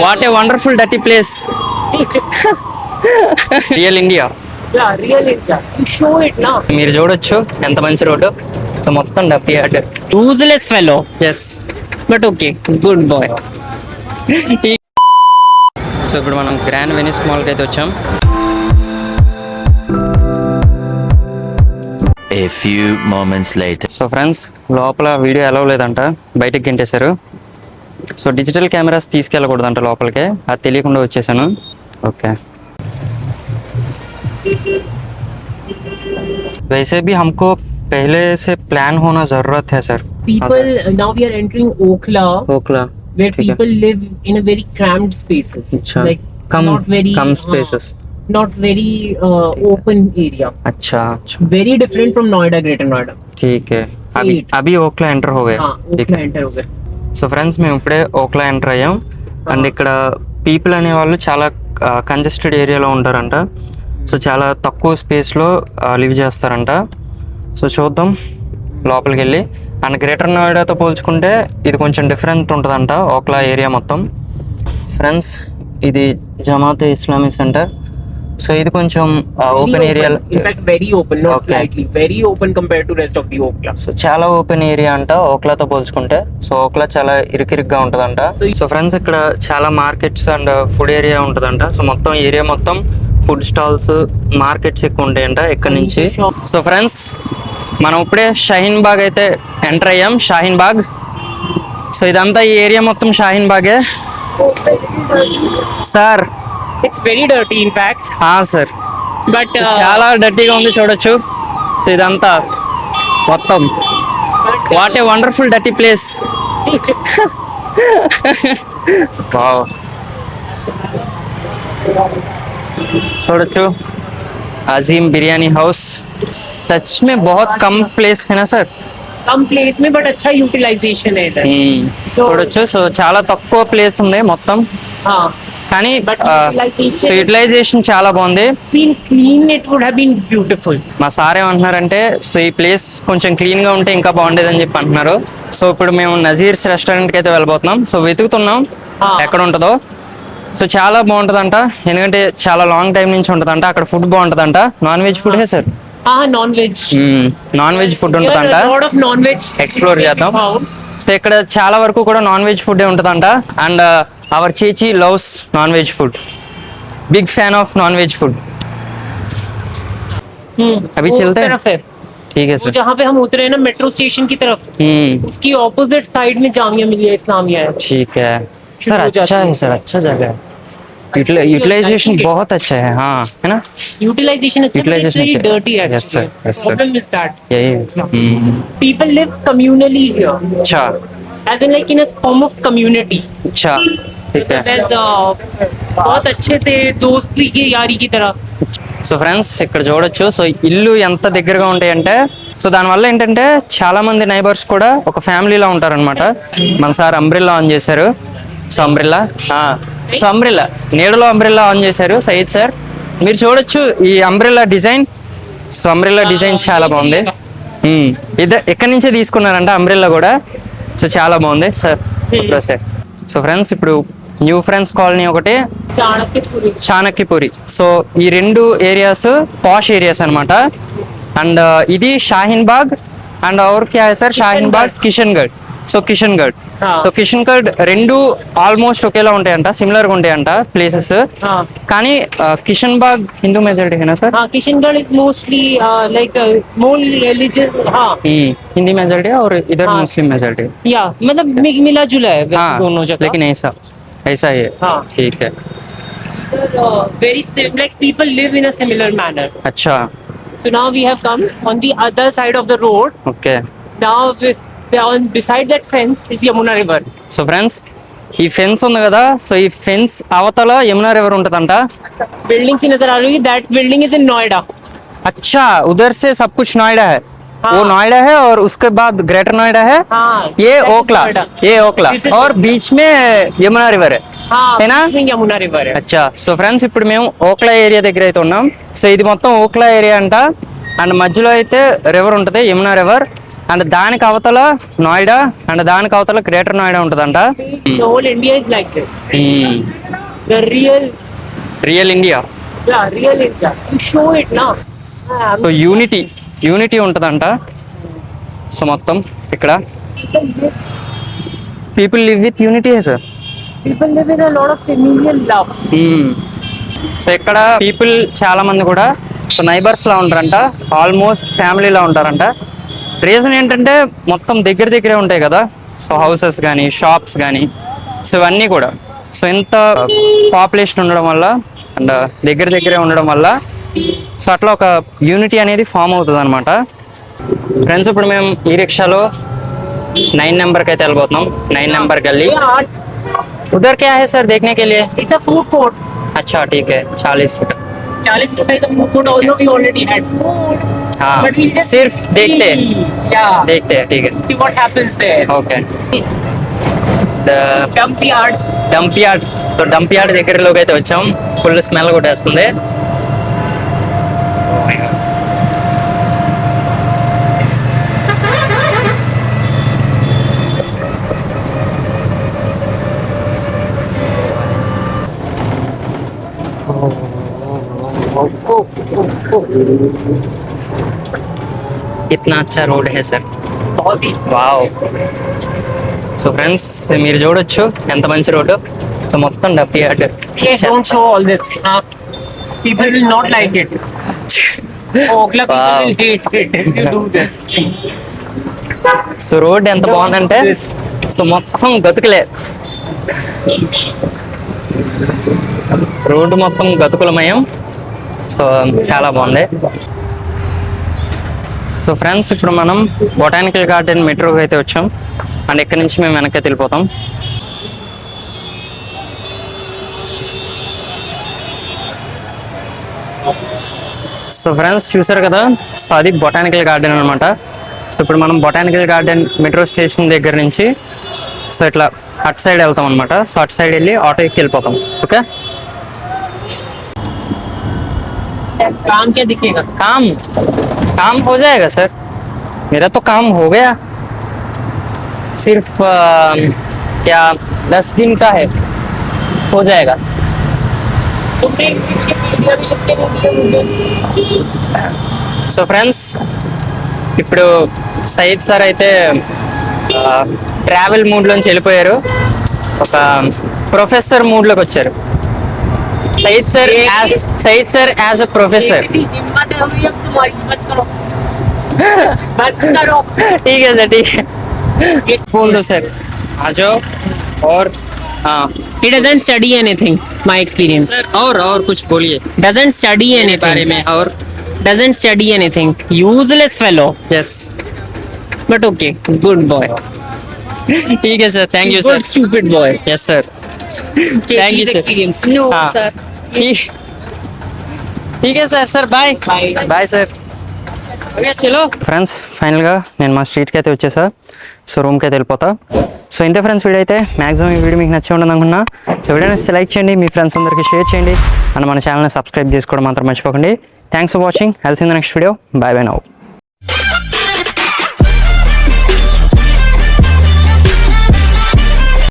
What a wonderful dirty place. Real India. మీరు చూడొచ్చు ఎంత మంచి రోడ్డు. సో మొత్తం dirty yard. Useless fellow. Yes but okay good boy. So ఇప్పుడు మనం గ్రాండ్ వెనిస్ మాల్కి అయితే వచ్చాం. A few moments later. So friends, లోపల వీడియో అలౌ లేదంట, బయటకు గింటేశారు. సో డిజిటల్ కెమెరాస్ తీసుకెళ్ళకూడదంట లోపలికి, అది తెలియకుండా వచ్చేసాను. ఓకే. वैसे भी हमको पहले से प्लान होना जरूरत है sir. People now we are entering Okhla, Okhla where people live in a very cramped spaces, अच्छा. like come not very come spaces. not very open area. अच्छा. Very different from Noida, Greater Noida. ठीक है. अभी अभी Okhla enter हो गया. हाँ, Okhla enter हो गया. సో ఫ్రెండ్స్, మేము ఇప్పుడే ఓక్లా ఎంటర్ అయ్యాం. అండ్ ఇక్కడ పీపుల్ అనే వాళ్ళు చాలా కంజెస్టెడ్ ఏరియాలో ఉంటారంట. సో చాలా తక్కువ స్పేస్లో లివ్ చేస్తారంట. సో చూద్దాం లోపలికి వెళ్ళి. అండ్ గ్రేటర్ నోయిడాతో పోల్చుకుంటే ఇది కొంచెం డిఫరెంట్ ఉంటుందంట ఓక్లా ఏరియా మొత్తం. ఫ్రెండ్స్, ఇది జమాతే ఇస్లామీ సెంటర్. సో ఇది కొంచెం open area. In fact, very open, not slightly. Very open compared to rest of the Okhla. So చాలా ఓపెన్ ఏరియా అంట ఓక్లాతో పోల్చుకుంటే. సో ఓక్లా చాలా ఇరుకిరుగ్గా ఉంటుందంట. సో ఫ్రెండ్స్, ఇక్కడ చాలా మార్కెట్స్ అండ్ ఫుడ్ ఏరియా ఉంటుందంట. సో మొత్తం ఏరియా మొత్తం ఫుడ్ స్టాల్స్, మార్కెట్స్ ఎక్కువ ఉంటాయంట ఇక్కడ నుంచి. సో ఫ్రెండ్స్, మనం ఇప్పుడే షాహీన్ బాగ్ అయితే ఎంటర్ అయ్యాం. షాహీన్ బాగ్. సో ఇదంతా ఈ ఏరియా మొత్తం షాహీన్ బాగే sir. It's very dirty, in fact. Sir, But చాలా డర్టీగా ఉంది చూడొచ్చు. సో ఇదంతా మొత్తం what a wonderful dirty place. Wow, చూడొచ్చు अजीम बिरयानी हाउस. सच में बहुत कम प्लेस है ना सर. कम प्लेस में बट अच्छा यूटिलाइजेशन है इधर. చూడొచ్చు. సో చాలా తక్కువ ప్లేస్ ఉంది మొత్తం, हाँ, కానీ But యూటిలైజేషన్ చాలా బాగుంది. been clean, it would have been beautiful. మా సార్ ఏమంటున్నారంటే, సో ఈ ప్లేస్ కొంచెం క్లీన్ గా ఉంటే ఇంకా బాగుండేది అని చెప్పి అంటున్నారు. సో ఇప్పుడు మేము నజీర్స్ రెస్టారెంట్ కి అయితే వెళ్ళబోతున్నాం. సో వెతుకుతున్నాం ఎక్కడ ఉంటుందో. సో చాలా బాగుంటుందంట, ఎందుకంటే చాలా లాంగ్ టైం నుంచి ఉంటుందంట. అక్కడ ఫుడ్ బాగుంటుందంట. నాన్ వెజ్ ఫుడ్ హే సార్. हाँ, non-veg. నాన్ వెజ్ ఫుడ్ ఉంటుందంట. Here a lot of non-veg explore చేద్దాం. found. సో ఇక్కడ చాలా వరకు కూడా నాన్ వెజ్ ఫుడ్ ఉంటుందంట. అండ్ అవర్ చేచి loves non veg food. Big fan of non veg food. अभी वो उस चलते हैं. तरफ है। ठीक है वो सर. जहाँ पे हम उतरे हैं ना, मेट्रो स्टेशन की तरफ, उसकी ऑपोजिट साइड में जामिया मिलिया इस्लामिया है. ठीक है सर. हो जाती अच्छा है सर, अच्छा जगह है. यूटिलाइजेशन बहुत अच्छा है. हाँ, है ना. Utilization अच्छा, but it's very dirty actually. Yes sir, yes sir. Problem is that यही. people live communally here, अच्छा as in like in a form of community. अच्छा. ठीक है. There's बहुत अच्छे थे, दोस्ती की यारी की तरह. సో ఫ్రెండ్స్, ఇక్కడ చూడొచ్చు. సో ఇల్లు ఎంత దగ్గరగా ఉంటాయంటే, సో దానివల్ల ఏంటంటే చాలా మంది నైబర్స్ కూడా ఒక ఫ్యామిలీలా ఉంటారనమాట. మన సార్ అంబ్రిల్లా ఆన్ చేశారు. సో అంబ్రిల్లా, సో అంబ్రిల్లా నీడలో అంబ్రిల్లా ఆన్ చేశారు సయీద్ సార్. మీరు చూడొచ్చు ఈ umbrella design. So umbrella design చాలా బాగుంది. ఇక్కడి నుంచే తీసుకున్నారంట అంబ్రిల్లా కూడా. సో చాలా బాగుంది సార్. సార్, సో ఫ్రెండ్స్, ఇప్పుడు న్యూ ఫ్రెండ్స్ కాలనీ ఒకటి, చాణక్యపురి. సో ఈ రెండు ఏరియాస్ పాష్ ఏరియాస్ అనమాట. అండ్ ఇది షాహీన్ బాగ్ అండ్ और क्या है सर, షాహీన్ బాగ్, కిషన్ గఢ్. సో కిషన్ గఢ్, సో కిషన్ గఢ్ రెండు ఆల్మోస్ట్ ఒకేలా ఉంటాయంట, సిమిలర్ గా ఉంటాయంట ప్లేసెస్. కానీ కిషన్ బాగ్ హిందూ మెజారిటీ है ना सर. हाँ, Kishangarh is mostly like more religious. हाँ, हिंदी मेजॉरिटी और इधर मुस्लिम मेजॉरिटी. या मतलब मिला जुला है दोनों जगह. लेकिन ऐसा ऐसा ही है. हाँ, ठीक है. very same, like people live in a similar manner. अच्छा. So now we have come on the other side of the road. Okay. Now we are on beside that fence is Yamuna River. So friends, ఈ fence ఉంది కదా, so ఈ fence అవతల Yamuna river ఉంటదంట. Buildings in नजर आ रही है, that building is in Noida. अच्छा, उधर से सब कुछ नोएडा है. वो नोएडा है और उसके बाद ग्रेटर नोएडा है. हाँ, ये that is ओखला, Noida. ये ओखला This is और बीच में यमुना रिवर है. हाँ, है ना. between Yamuna River है. అచ్చా. సో ఫ్రెండ్స్, ఇప్పుడు మేము ఓక్లా ఏరియా దగ్గర అయితే ఉన్నాం. సో ఇది మొత్తం ఓక్లా ఏరియా అంట. అండ్ మధ్యలో అయితే రివర్ ఉంటుంది, యమునా రివర్. అండ్ దానికి అవతల నోయిడా అండ్ దానికి అవతల గ్రేటర్ నోయిడా ఉంటుందంట. The whole India is like this. The real, real India. real India. You show it now. So unity ఉంటుందంట. సో మొత్తం ఇక్కడ people live with unity sir. People live in a lot of familial love. So ఇక్కడ people చాలా మంది కూడా so neighbours లా ఉంటారంట, almost ఫ్యామిలీలా ఉంటారంట. Reason ఏంటంటే మొత్తం దగ్గరే ఉంటాయి కదా, సో హౌసెస్ కానీ షాప్స్ కానీ సో ఇవన్నీ కూడా. సో ఇంత పాపులేషన్ ఉండడం వల్ల అండ్ దగ్గరే ఉండడం వల్ల సో అట్లా ఒక యూనిటీ అనేది ఫామ్ అవుతుంది అనమాట. ఫ్రెండ్స్ ఇప్పుడు మేము ఈ రిక్షాలో 9 నెంబర్కి అయితే వెళ్ళిపోతున్నాం. 9 నెంబర్ గల్లీ. उधर क्या है सर देखने के लिए? It's a food court. अच्छा ठीक है, 40 foot. 40 foot is a food court. Although we already had food. हाँ, But we just सिर्फ देखते हैं. Yeah. देखते हैं, ठीक है. See what happens there. Okay. Dump yard. Dump yard. So dump yard దగ్గరలోకి అయితే వచ్చాం. ఫుల్ స్మెల్ కొట్టేస్తుంది. ఇतना अच्छा రోడ్ है सर. बहुत ही. వావ్. సో ఫ్రెండ్స్ మీరు చూడొచ్చు ఎంత మంచి రోడ్డు. సో మొత్తం dump yard. Yeah, don't show all this. People will not like it. Okhla people Wow. will hate it if you do this. So road ఎంత బాగుందంటే so మొత్తం గతుకులే. Road మొత్తం గతుకులమయం. So చాలా బాగుంది. సో ఫ్రెండ్స్ ఇప్పుడు మనం botanical garden మెట్రోకి అయితే వచ్చాం అండ్ ఇక్కడ నుంచి మేము వెనక్కి వెళ్ళిపోతాం. సో ఫ్రెండ్స్ చూసారు కదా, సో అది బొటానికల్ గార్డెన్ అనమాట. సో ఇప్పుడు మనం బొటానికల్ గార్డెన్ మెట్రో స్టేషన్ దగ్గర నుంచి సో ఇట్లా అటు సైడ్ వెళ్తాం అనమాట. సో అటు సైడ్ వెళ్ళి ఆటో ఎక్కి వెళ్ళిపోతాం. ఓకే. काम क्या दिखेगा? काम हो जाएगा सर. मेरा तो काम हो गया. सिर्फ क्या 10 दिन का है, हो जाएगा. तुमने इसकी वीडियो भी लिख के नहीं दिया मुझे. సో ఫ్రెండ్స్ ఇప్పుడు సయీద్ సార్ అయితే ట్రావెల్ మూడ్లోంచి వెళ్ళిపోయారు, ఒక ప్రొఫెసర్ మూడ్లోకి వచ్చారు. Saeed sir as a professor. हिम्मत है अब तुम्हारी, मत करो. मत करो. ठीक है सर, ठीक है. बोल दो सर, आ जाओ. और हाँ, He doesn't study anything. My experience. Sir और कुछ बोलिए Doesn't study बारे anything. में. और Doesn't study anything. Useless fellow. Yes, But okay, good boy. ठीक है sir. Thank you Good sir. stupid boy. Yes sir. Take Thank you, his sir. experience. No, हाँ. sir. ठीक है sir. Sir bye. Bye. Bye sir. Okay చలో friends, ఫైనల్గా నేను మా స్ట్రీట్కి అయితే వచ్చేసా. సో రూమ్కి అయితే వెళ్ళిపోతా. సో ఇంతే ఫ్రెండ్స్, వీడియో అయితే మ్యాక్సిమం ఈ వీడియో మీకు నచ్చే ఉండదు అనుకున్నా. సో వీడియో నచ్చితే లైక్ చేయండి, మీ ఫ్రెండ్స్ అందరికీ షేర్ చేయండి అండ్ మన ఛానల్ని సబ్స్క్రైబ్ చేసుకోవడం మాత్రం మర్చిపోకండి. Thanks for watching. I'll see in the next video. Bye bye now.